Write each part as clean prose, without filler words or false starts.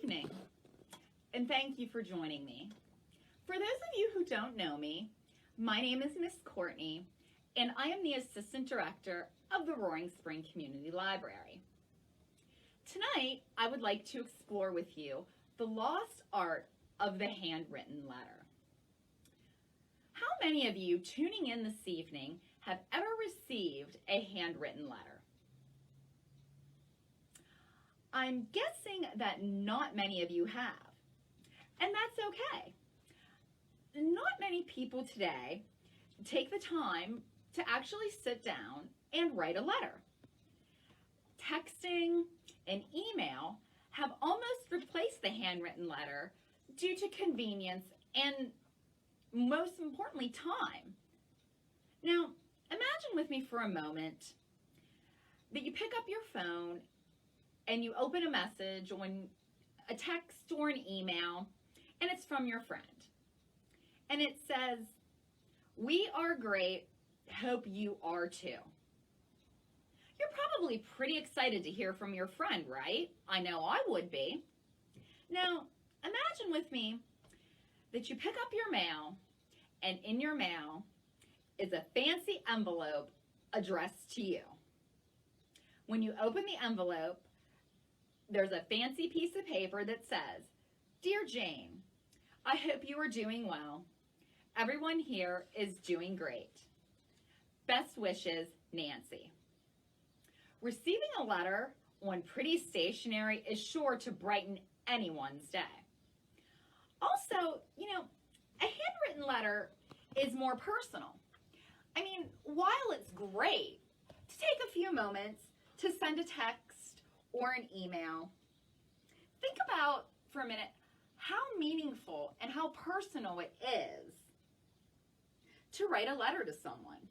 evening, and thank you for joining me. For those of you who don't know me, my name is Miss Courtney, and I am the Assistant Director of the Roaring Spring Community Library. Tonight, I would like to explore with you the lost art of the handwritten letter. How many of you tuning in this evening have ever received a handwritten letter? I'm guessing that not many of you have, and that's okay. Not many people today take the time to actually sit down and write a letter. Texting and email have almost replaced the handwritten letter due to convenience and, most importantly, time. Now, imagine with me for a moment that you pick up your phone and you open a message on a text or an email, and it's from your friend. And it says, "We are great, hope you are too." You're probably pretty excited to hear from your friend, right? I know I would be. Now, imagine with me that you pick up your mail, and in your mail is a fancy envelope addressed to you. When you open the envelope, there's a fancy piece of paper that says, "Dear Jane, I hope you are doing well. Everyone here is doing great. Best wishes, Nancy." Receiving a letter on pretty stationery is sure to brighten anyone's day. Also, a handwritten letter is more personal. I mean, while it's great to take a few moments to send a text or an email, think about for a minute how meaningful and how personal it is to write a letter to someone.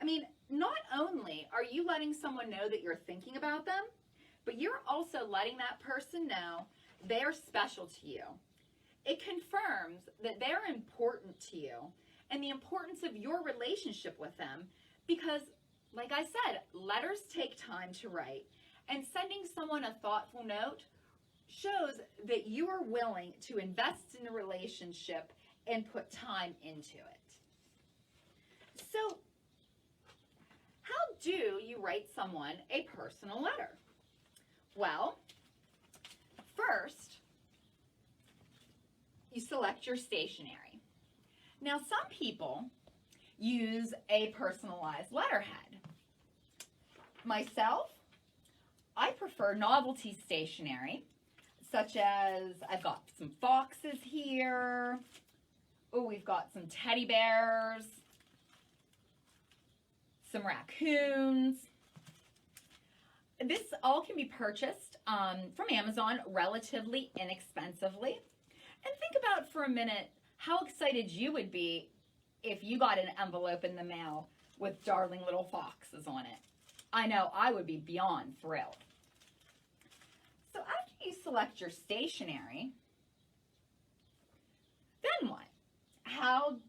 I mean, not only are you letting someone know that you're thinking about them, but you're also letting that person know they're special to you. It confirms that they're important to you and the importance of your relationship with them because, like I said, letters take time to write, and sending someone a thoughtful note shows that you are willing to invest in the relationship and put time into it. So, how do you write someone a personal letter? Well, first, you select your stationery. Now, some people use a personalized letterhead. Myself, I prefer novelty stationery, such as I've got some foxes here. Oh, we've got some teddy bears, some raccoons. This all can be purchased from Amazon relatively inexpensively. And think about for a minute how excited you would be if you got an envelope in the mail with darling little foxes on it. I know I would be beyond thrilled. So after you select your stationery, then what? How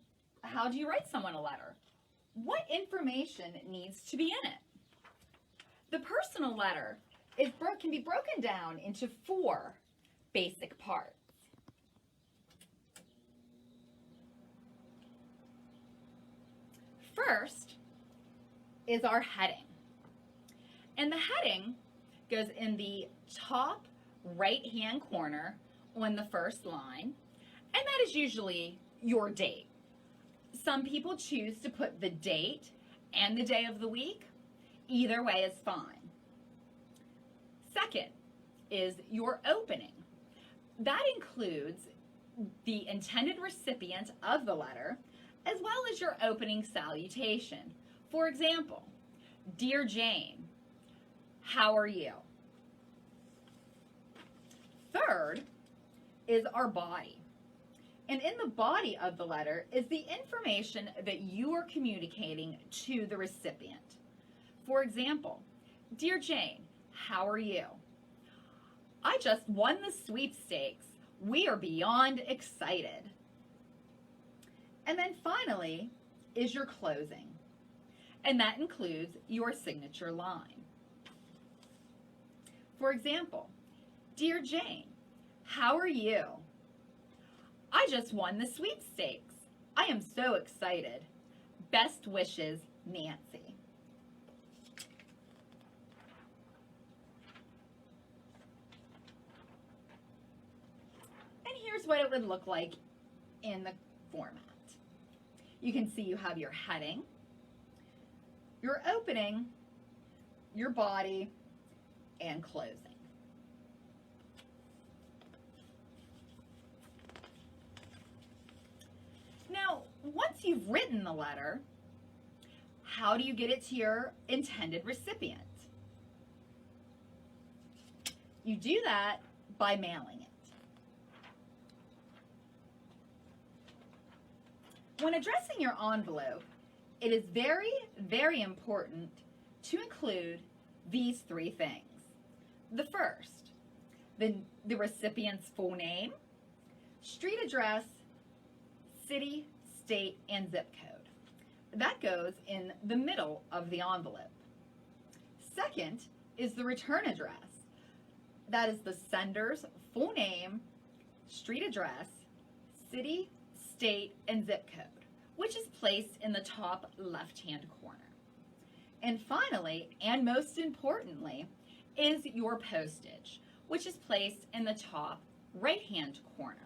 do you write someone a letter? What information needs to be in it? The personal letter can be broken down into 4 basic parts. First is our heading. And the heading goes in the top right-hand corner on the first line, and that is usually your date. Some people choose to put the date and the day of the week. Either way is fine. Second is your opening. That includes the intended recipient of the letter, as well as your opening salutation. For example, "Dear Jane, how are you?" Third is our body. And in the body of the letter is the information that you are communicating to the recipient. For example, "Dear Jane, how are you? I just won the sweepstakes. We are beyond excited." And then finally is your closing. And that includes your signature line. For example, "Dear Jane, How are you? I just won the sweepstakes. I am so excited. Best wishes, Nancy. And here's what it would look like in the format. You can see you have your heading, your opening, your body, and closing. Now, once you've written the letter, how do you get it to your intended recipient? You do that by mailing it. When addressing your envelope, it is very, very important to include these three things. The first, the recipient's full name, street address, city, state, and zip code. That goes in the middle of the envelope. Second is the return address. That is the sender's full name, street address, city, state, and zip code, which is placed in the top left-hand corner. And finally, and most importantly, is your postage, which is placed in the top right-hand corner.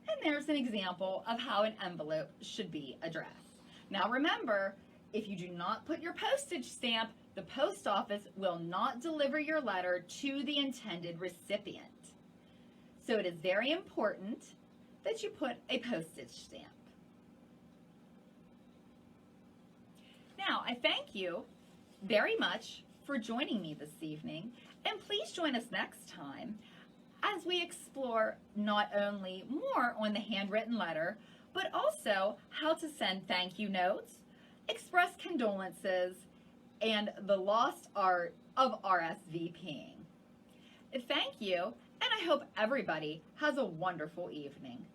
And there's an example of how an envelope should be addressed. Now remember, if you do not put your postage stamp, the post office will not deliver your letter to the intended recipient. So it is very important that you put a postage stamp. Now, I thank you very much for joining me this evening, and please join us next time as we explore not only more on the handwritten letter, but also how to send thank you notes, express condolences, and the lost art of RSVPing. Thank you, and I hope everybody has a wonderful evening.